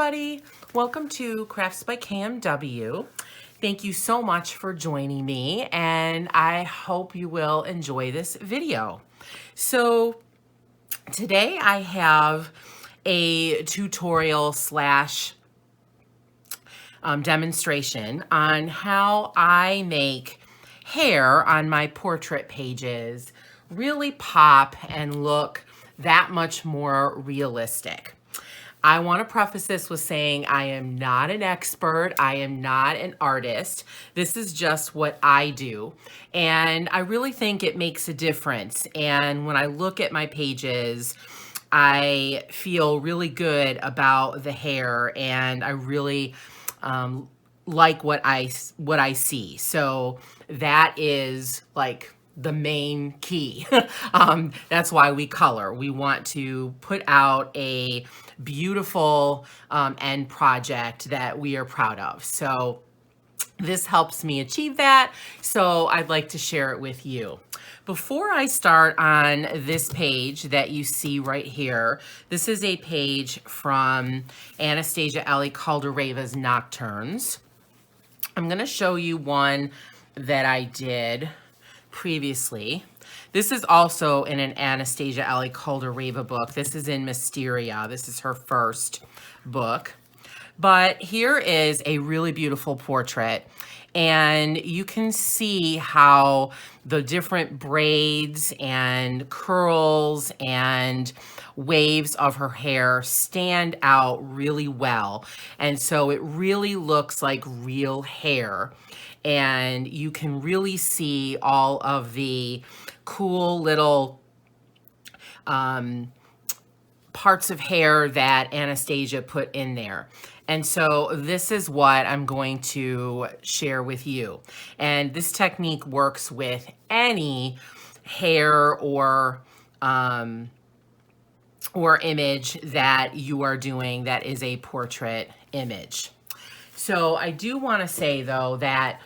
everybody. Welcome to Crafts by KMW. Thank you so much for joining me, and I hope you will enjoy this video. So today I have a tutorial slash demonstration on how I make hair on my portrait pages really pop and look that much more realistic. I want to preface this with saying I am not an expert. I am not an artist. This is just what I do. And I really think it makes a difference. And when I look at my pages, I feel really good about the hair, and I really like what I see. So that is like the main key. That's why we color. We want to put out a beautiful end project that we are proud of. So this helps me achieve that. So I'd like to share it with you. Before I start on this page that you see right here, this is a page from Anastasia Ellie Caldereva's Nocturnes. I'm going to show you one that I did previously. This is also in an Anastasia Ellie Caldereva book. This is in Mysteria. This is her first book. But here is a really beautiful portrait, and you can see how the different braids and curls and waves of her hair stand out really well. And so it really looks like real hair. And you can really see all of the cool little parts of hair that Anastasia put in there. And so this is what I'm going to share with you. And this technique works with any hair or image that you are doing that is a portrait image. So I do want to say, though, that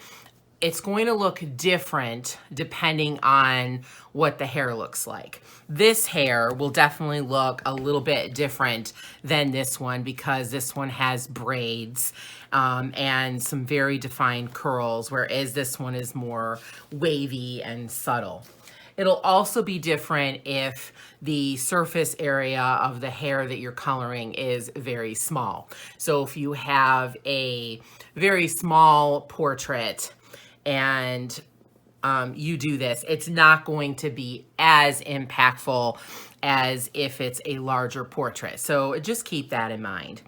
it's going to look different depending on what the hair looks like. This hair will definitely look a little bit different than this one because this one has braids and some very defined curls, whereas this one is more wavy and subtle. It'll also be different if the surface area of the hair that you're coloring is very small. So if you have a very small portrait and you do this, it's not going to be as impactful as if it's a larger portrait. So just keep that in mind.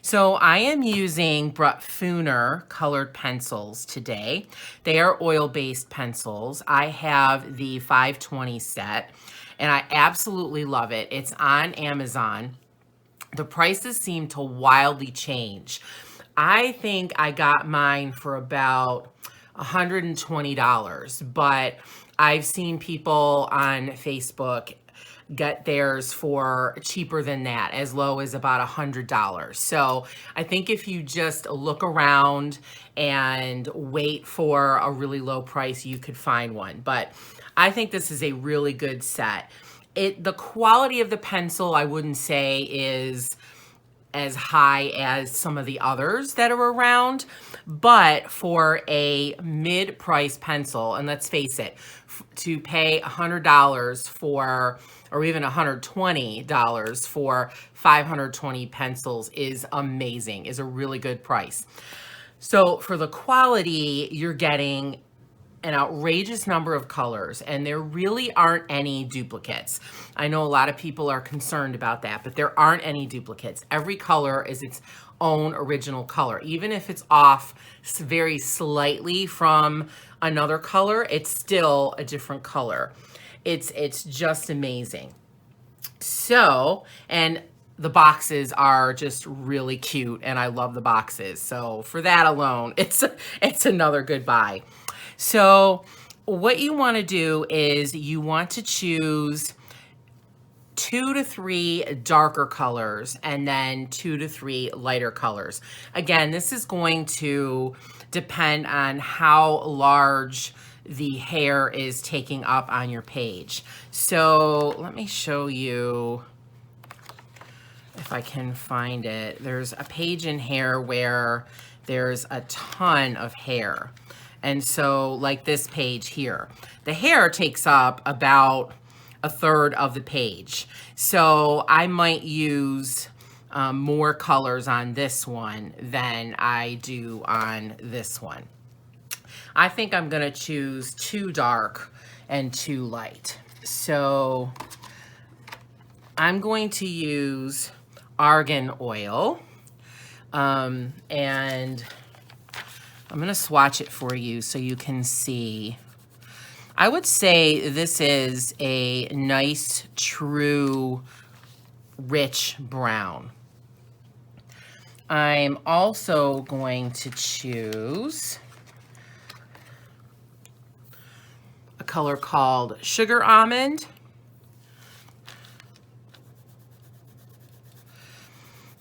So I am using Brutfuner colored pencils today. They are oil-based pencils. I have the 520 set, and I absolutely love it. It's on Amazon. The prices seem to wildly change. I think I got mine for about $120, but I've seen people on Facebook get theirs for cheaper than that, as low as about $100. So I think if you just look around and wait for a really low price, you could find one. But I think this is a really good set. The quality of the pencil, I wouldn't say is as high as some of the others that are around, but for a mid-price pencil, and let's face it, to pay $100 for, or even $120 for 520 pencils is amazing, is a really good price. So for the quality, you're getting an outrageous number of colors, and there really aren't any duplicates. I know a lot of people are concerned about that, but there aren't any duplicates. Every color is its own original color. Even if it's off very slightly from another color, it's still a different color. It's just amazing. So, and the boxes are just really cute, and I love the boxes. So for that alone, it's another good buy. So what you want to do is you want to choose 2 to 3 darker colors and then 2 to 3 lighter colors. Again, this is going to depend on how large the hair is taking up on your page. So let me show you if I can find it, there's a page in hair where there's a ton of hair. And so like this page here, the hair takes up about a third of the page. So I might use more colors on this one than I do on this one. I think I'm gonna choose too dark and too light. So I'm going to use argan oil, and I'm gonna swatch it for you so you can see. I would say this is a nice, true, rich brown. I'm also going to choose a color called Sugar Almond.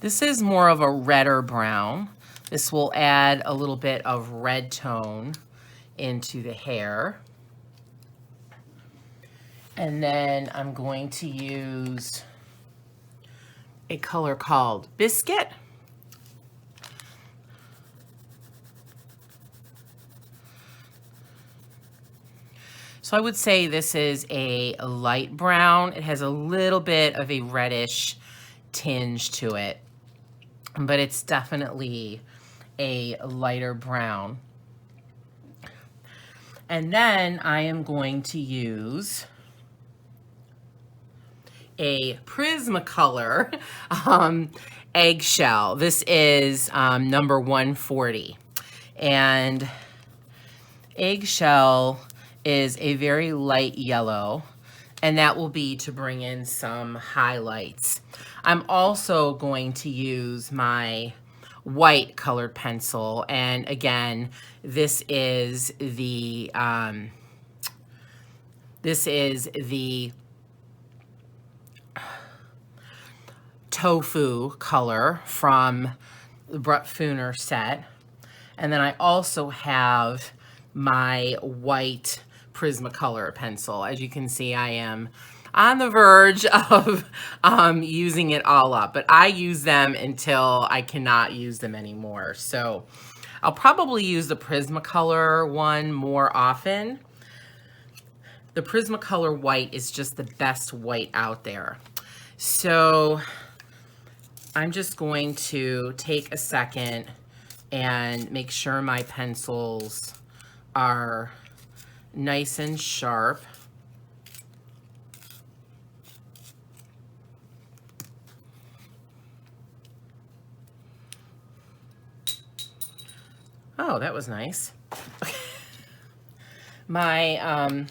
This is more of a redder brown. This will add a little bit of red tone into the hair. And then I'm going to use a color called Biscuit. So I would say this is a light brown. It has a little bit of a reddish tinge to it, but it's definitely a lighter brown. And then I am going to use a Prismacolor eggshell. This is number 140. And eggshell is a very light yellow, and that will be to bring in some highlights. I'm also going to use my white colored pencil, and again, this is the tofu color from the Brutfuner set. And then I also have my white Prismacolor pencil. As you can see, I am on the verge of using it all up, but I use them until I cannot use them anymore. So I'll probably use the Prismacolor one more often. The Prismacolor white is just the best white out there. So I'm just going to take a second and make sure my pencils are nice and sharp. Oh, that was nice. My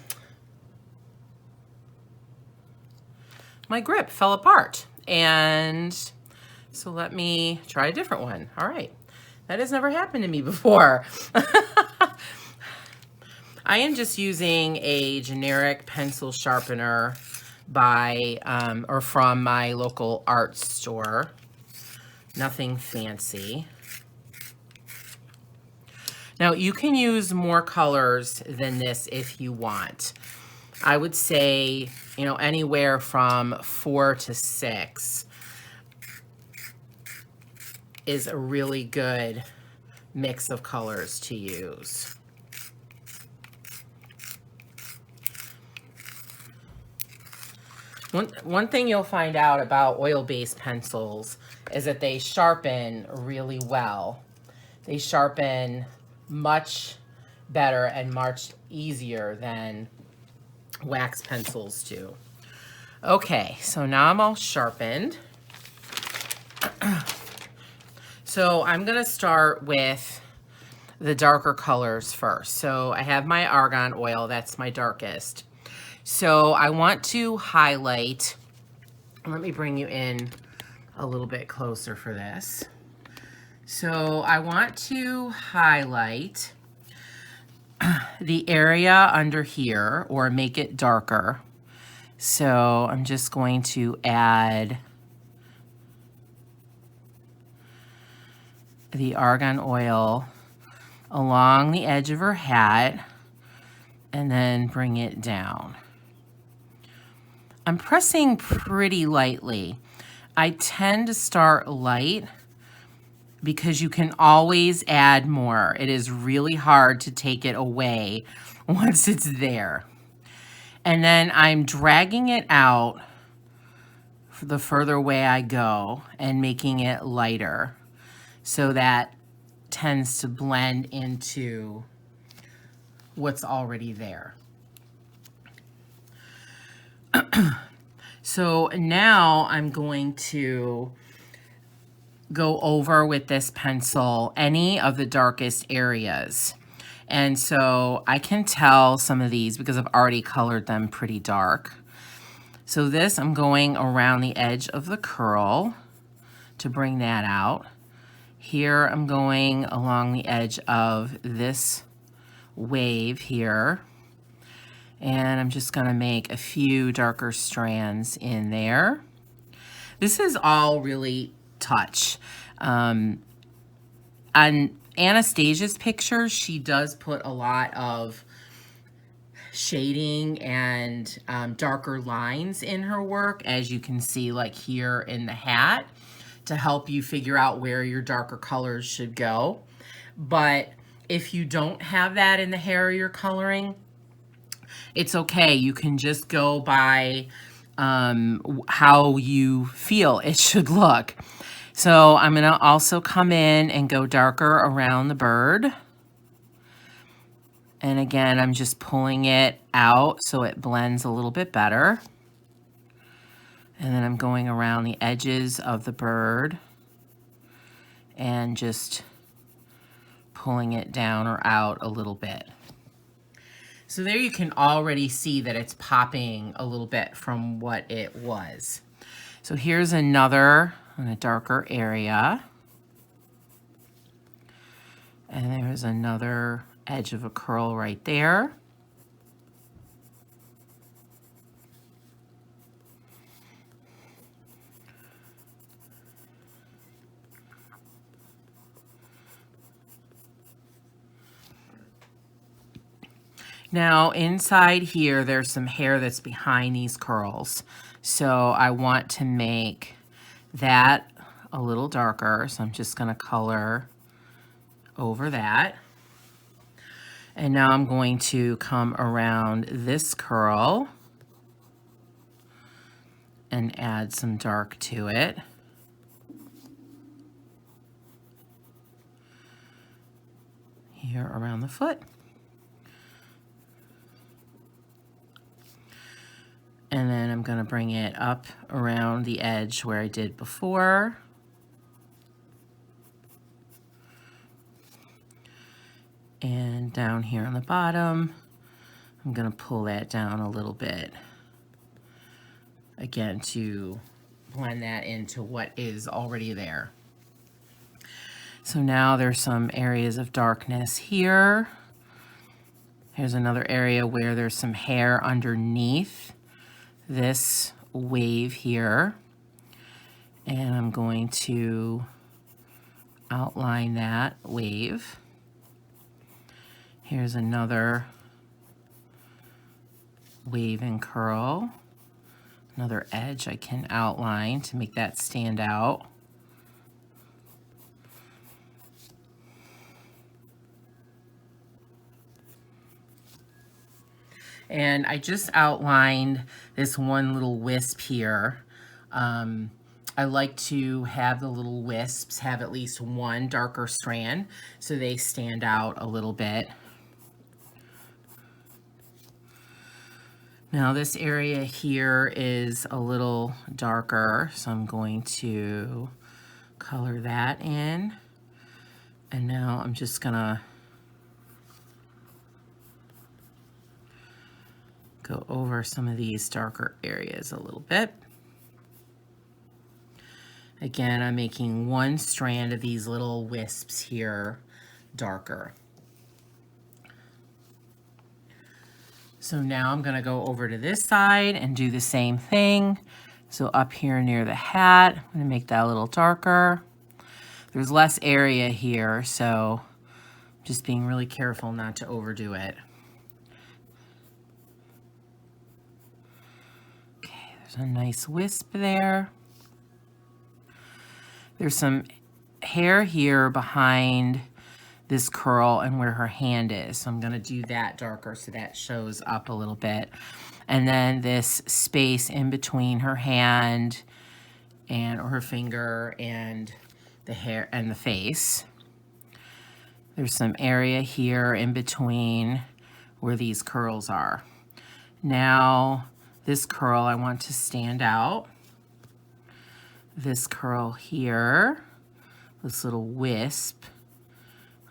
my grip fell apart, and so let me try a different one. All right, that has never happened to me before. I am just using a generic pencil sharpener by or from my local art store. Nothing fancy. Now you can use more colors than this if you want. I would say, you know, anywhere from 4 to 6 is a really good mix of colors to use. One thing you'll find out about oil-based pencils is that they sharpen really well. They sharpen much better and much easier than wax pencils do. Okay, so now I'm all sharpened. So I'm gonna start with the darker colors first. So I have my argan oil, that's my darkest. So I want to highlight, let me bring you in a little bit closer for this. So I want to highlight the area under here, or make it darker. So I'm just going to add the argan oil along the edge of her hat and then bring it down. I'm pressing pretty lightly. I tend to start light because you can always add more. It is really hard to take it away once it's there. And then I'm dragging it out the further away I go and making it lighter, so that tends to blend into what's already there. So now I'm going to go over with this pencil any of the darkest areas. And so I can tell some of these because I've already colored them pretty dark. So this, I'm going around the edge of the curl to bring that out. Here I'm going along the edge of this wave here. And I'm just gonna make a few darker strands in there. This is all really touch. On Anastasia's pictures, she does put a lot of shading and darker lines in her work, as you can see like here in the hat, to help you figure out where your darker colors should go. But if you don't have that in the hair you're coloring, it's okay. You can just go by how you feel it should look. So I'm going to also come in and go darker around the bird. And again, I'm just pulling it out so it blends a little bit better. And then I'm going around the edges of the bird and just pulling it down or out a little bit. So there you can already see that it's popping a little bit from what it was. So here's another in a darker area. And there's another edge of a curl right there. Now inside here, there's some hair that's behind these curls. So I want to make that a little darker. So I'm just gonna color over that. And now I'm going to come around this curl and add some dark to it. Here around the foot. And then I'm going to bring it up around the edge where I did before. And down here on the bottom, I'm going to pull that down a little bit. Again, to blend that into what is already there. So now there's some areas of darkness here. Here's another area where there's some hair underneath this wave here, and I'm going to outline that wave. Here's another wave and curl, another edge I can outline to make that stand out. And I just outlined this one little wisp here. I like to have the little wisps have at least one darker strand so they stand out a little bit. Now this area here is a little darker, so I'm going to color that in. And now I'm just gonna go over some of these darker areas a little bit. Again, I'm making one strand of these little wisps here darker. So now I'm gonna go over to this side and do the same thing. So up here near the hat, I'm gonna make that a little darker. There's less area here, so just being really careful not to overdo it. A nice wisp there. There's some hair here behind this curl and where her hand is. So I'm gonna do that darker so that shows up a little bit. And then this space in between her hand and or her finger and the hair and the face. There's some area here in between where these curls are. Now, this curl I want to stand out. This curl here, this little wisp,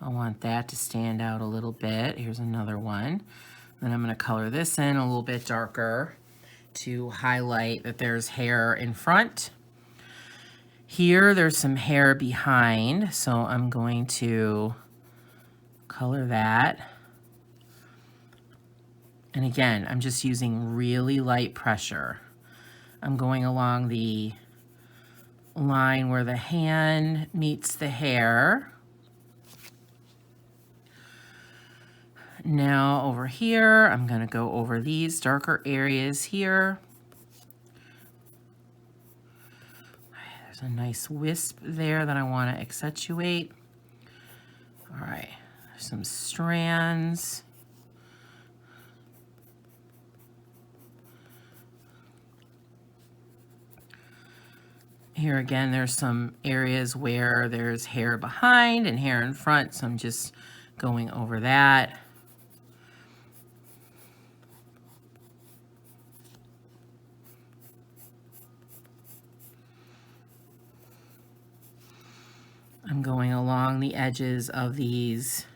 I want that to stand out a little bit. Here's another one. Then I'm going to color this in a little bit darker to highlight that there's hair in front. Here, there's some hair behind, so I'm going to color that. And again, I'm just using really light pressure. I'm going along the line where the hand meets the hair. Now over here, I'm going to go over these darker areas here. There's a nice wisp there that I want to accentuate. All right, some strands. Here again, there's some areas where there's hair behind and hair in front, so I'm just going over that. I'm going along the edges of these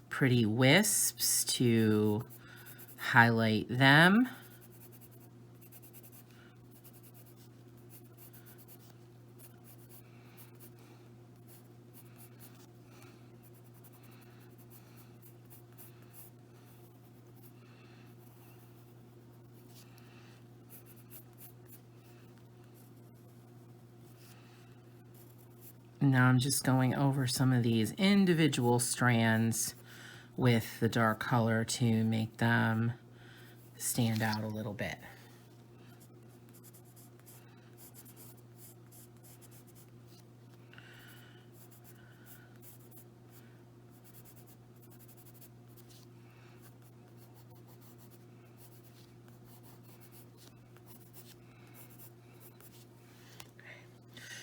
pretty wisps to highlight them. Now I'm just going over some of these individual strands with the dark color to make them stand out a little bit.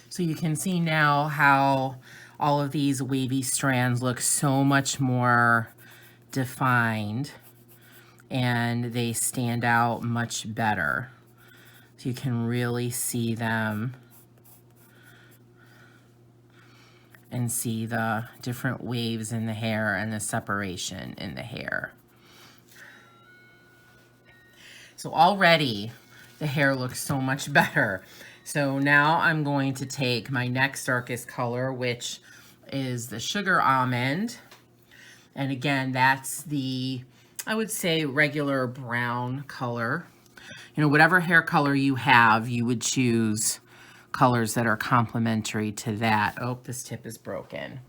So you can see now how all of these wavy strands look so much more defined and they stand out much better. So you can really see them and see the different waves in the hair and the separation in the hair. So already the hair looks so much better. So now I'm going to take my next darkest color, which is the Sugar Almond. And again, that's the, I would say, regular brown color. You know, whatever hair color you have, you would choose colors that are complementary to that. Oh, this tip is broken.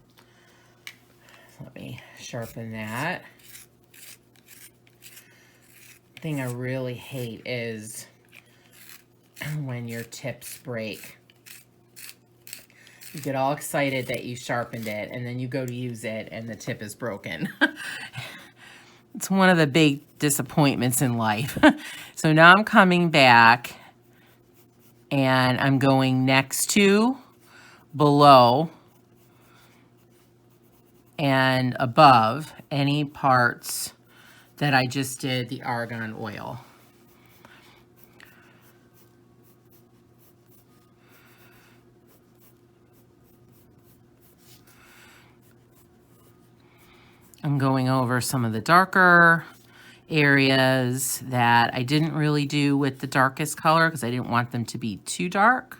Let me sharpen that. The thing I really hate is when your tips break. You get all excited that you sharpened it and then you go to use it and the tip is broken. It's one of the big disappointments in life. So now I'm coming back and I'm going next to, below, and above any parts that I just did the argan oil. I'm going over some of the darker areas that I didn't really do with the darkest color because I didn't want them to be too dark.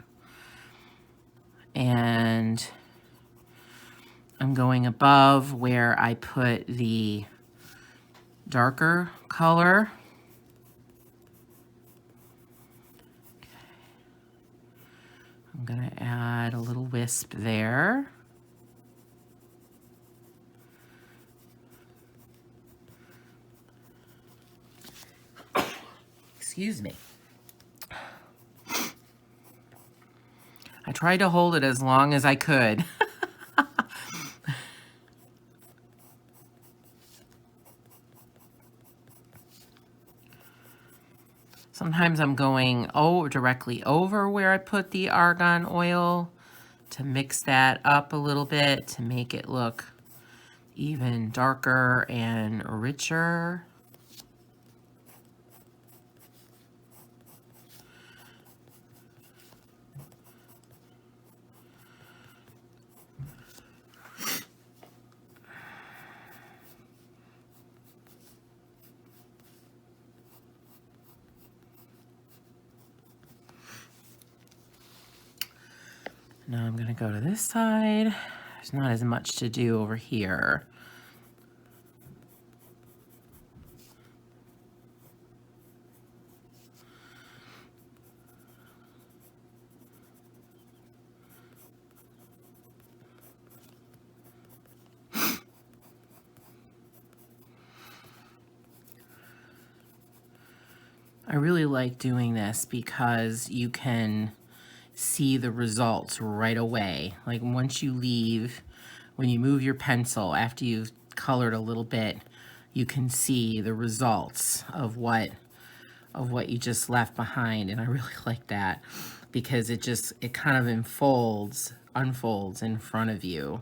And I'm going above where I put the darker color. Okay. I'm going to add a little wisp there. Excuse me. I tried to hold it as long as I could. Sometimes I'm going directly over where I put the argan oil to mix that up a little bit to make it look even darker and richer. Now I'm going to go to this side. There's not as much to do over here. I really like doing this because you can see the results right away. Like once you leave, when you move your pencil after you've colored a little bit, you can see the results of what you just left behind. And I really like that because it kind of unfolds in front of you.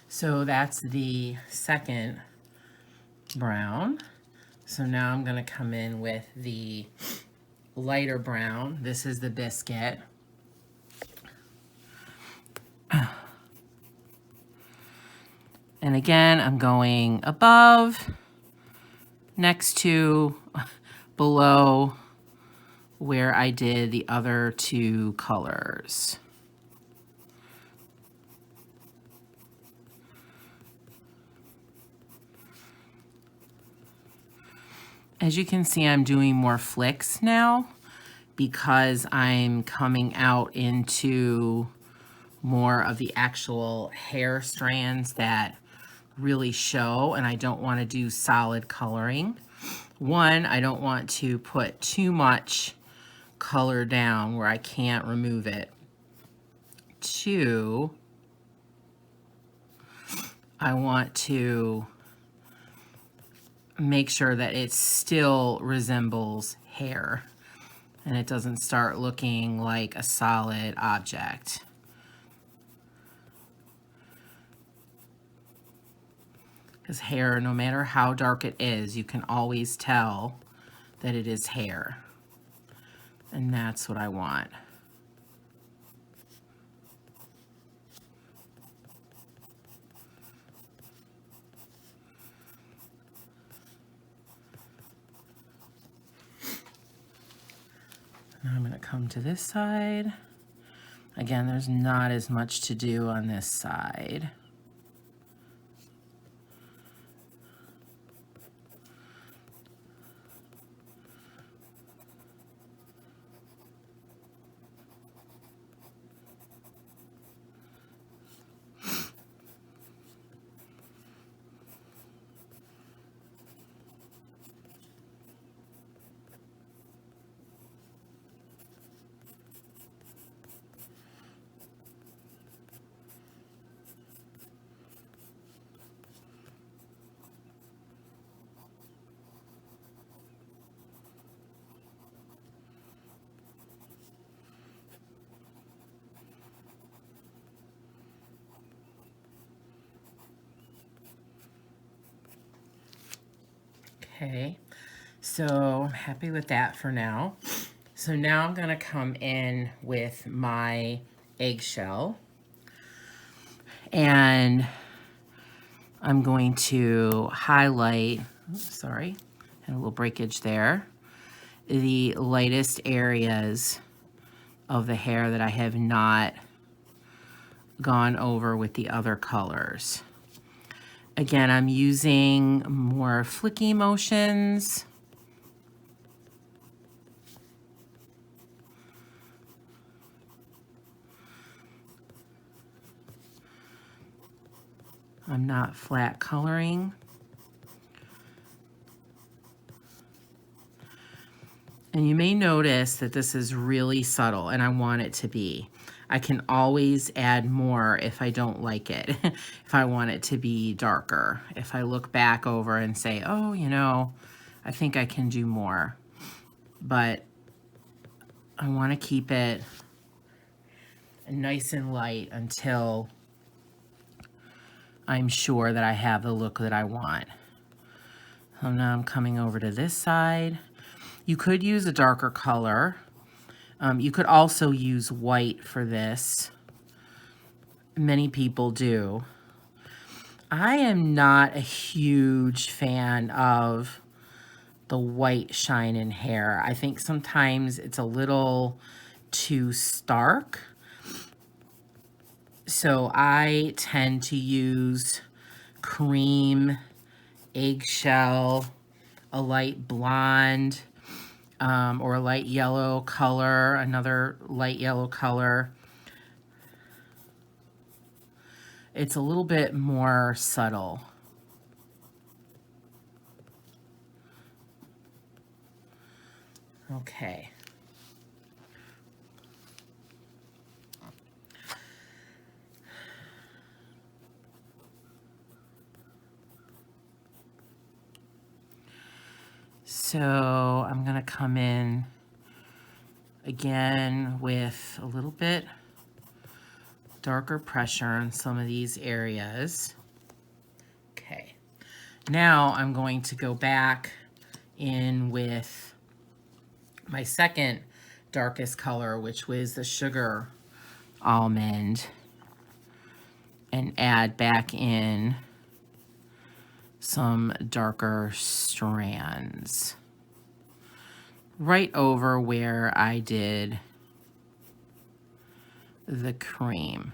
So that's the second brown. So now I'm going to come in with the lighter brown. This is the biscuit. And again, I'm going above, next to, below where I did the other two colors. As you can see, I'm doing more flicks now because I'm coming out into more of the actual hair strands that really show, and I don't want to do solid coloring. One, I don't want to put too much color down where I can't remove it. Two, I want to make sure that it still resembles hair and it doesn't start looking like a solid object. Because hair, no matter how dark it is, you can always tell that it is hair. And that's what I want. Now I'm going to come to this side. Again, there's not as much to do on this side. Okay, so I'm happy with that for now. So now I'm going to come in with my eggshell, and I'm going to highlight, sorry, had a little breakage there, the lightest areas of the hair that I have not gone over with the other colors. Again, I'm using more flicky motions. I'm not flat coloring. And you may notice that this is really subtle, and I want it to be. I can always add more if I don't like it, if I want it to be darker. If I look back over and say, oh, you know, I think I can do more. But I want to keep it nice and light until I'm sure that I have the look that I want. So now I'm coming over to this side. You could use a darker color. You could also use white for this. Many people do. I am not a huge fan of the white shine in hair. I think sometimes it's a little too stark. So I tend to use cream, eggshell, a light blonde, or a light yellow color, another light yellow color. It's a little bit more subtle. Okay. So I'm going to come in again with a little bit darker pressure on some of these areas. Okay. Now I'm going to go back in with my second darkest color, which was the sugar almond, and add back in some darker strands right over where I did the cream.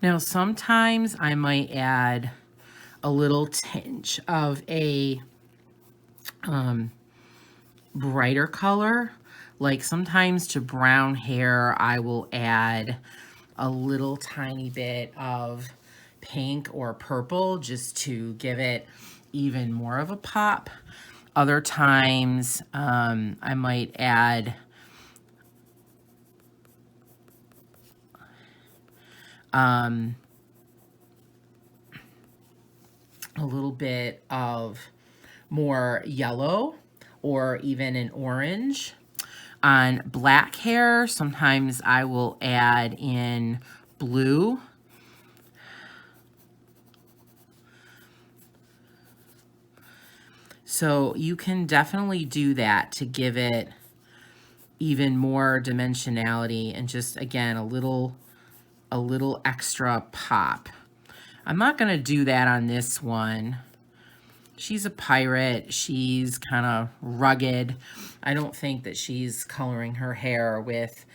Now, sometimes I might add a little tinge of a brighter color. Like sometimes to brown hair, I will add a little tiny bit of pink or purple just to give it even more of a pop. Other times, I might add a little bit of more yellow or even an orange. On black hair, sometimes I will add in blue. So you can definitely do that to give it even more dimensionality and just, again, a little extra pop. I'm not going to do that on this one. She's a pirate. She's kind of rugged. I don't think that she's coloring her hair with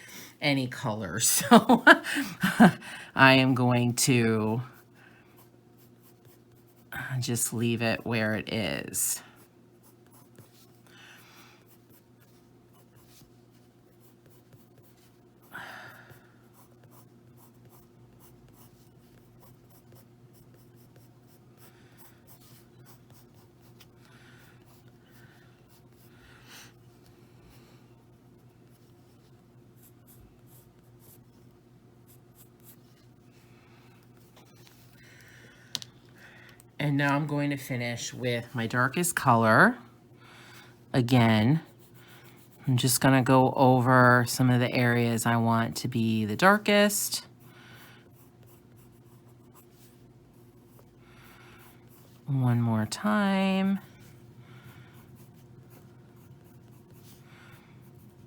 any color. So I am going to just leave it where it is. And now I'm going to finish with my darkest color. Again, I'm just going to go over some of the areas I want to be the darkest. One more time.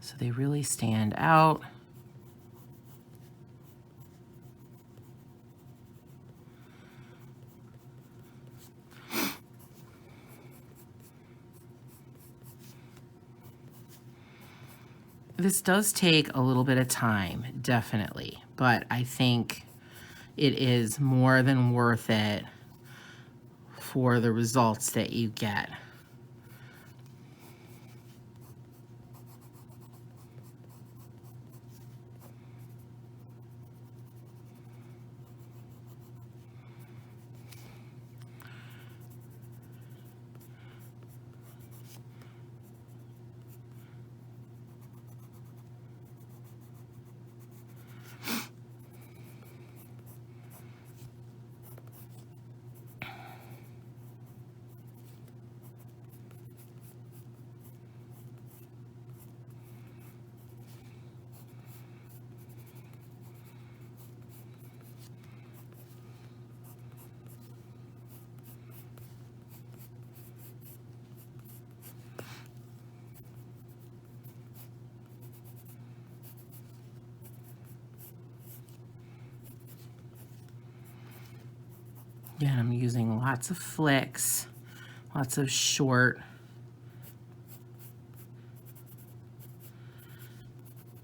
So they really stand out. This does take a little bit of time, definitely, but I think it is more than worth it for the results that you get. Again, I'm using lots of flicks, lots of short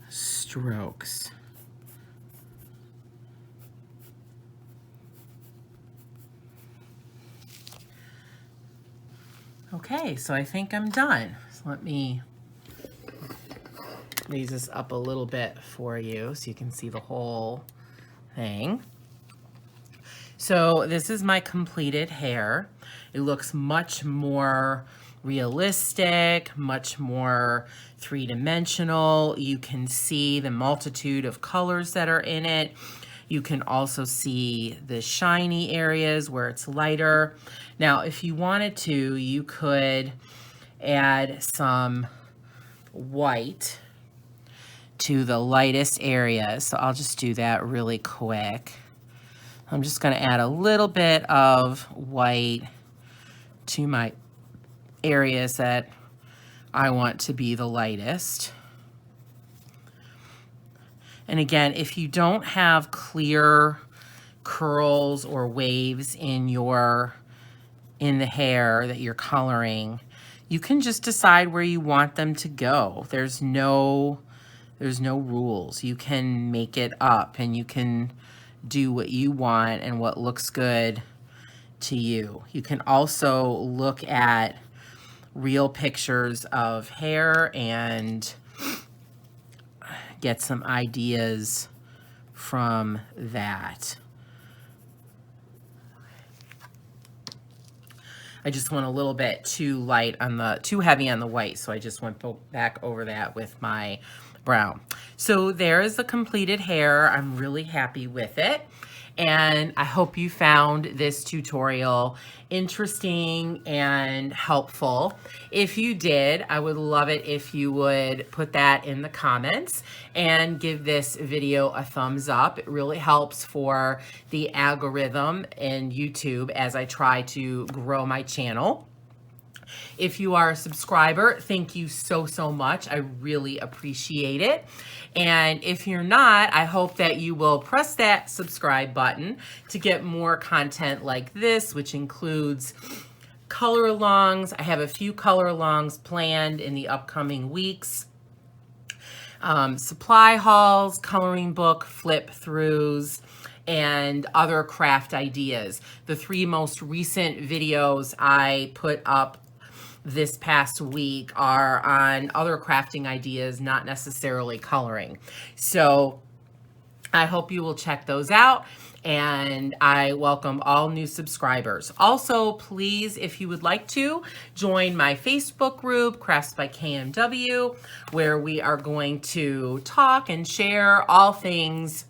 strokes. Okay, so I think I'm done. So let me raise this up a little bit for you so you can see the whole thing. So this is my completed hair. It looks much more realistic, much more three-dimensional. You can see the multitude of colors that are in it. You can also see the shiny areas where it's lighter. Now, if you wanted to, you could add some white to the lightest areas. So I'll just do that really quick. I'm just going to add a little bit of white to my areas that I want to be the lightest. And again, if you don't have clear curls or waves in the hair that you're coloring, you can just decide where you want them to go. There's no rules. You can make it up and you can do what you want and what looks good to you. You can also look at real pictures of hair and get some ideas from that. I just went a little bit too heavy on the white, so I just went back over that with my brown. So there's the completed hair. I'm really happy with it. And I hope you found this tutorial interesting and helpful. If you did, I would love it if you would put that in the comments and give this video a thumbs up. It really helps for the algorithm in YouTube as I try to grow my channel. If you are a subscriber, thank you so much. I really appreciate it. And if you're not, I hope that you will press that subscribe button to get more content like this, which includes color alongs. I have a few color alongs planned in the upcoming weeks. Supply hauls, coloring book, flip throughs, and other craft ideas. The 3 most recent videos I put up this past week are on other crafting ideas, not necessarily coloring. So I hope you will check those out, and I welcome all new subscribers. Also, please, if you would like to, join my Facebook group, Crafts by KMW, where we are going to talk and share all things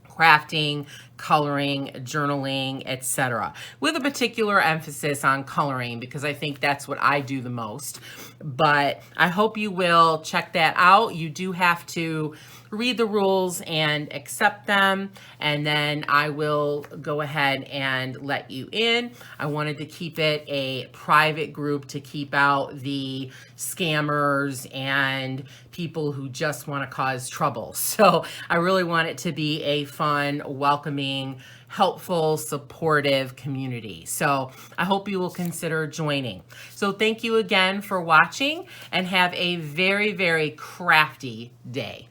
crafting, coloring, journaling, etc., with a particular emphasis on coloring because I think that's what I do the most. But I hope you will check that out. You do have to read the rules and accept them, and then I will go ahead and let you in. I wanted to keep it a private group to keep out the scammers and people who just want to cause trouble. So I really want it to be a fun, welcoming welcoming, helpful, supportive community. So I hope you will consider joining. So thank you again for watching, and have a very, very crafty day.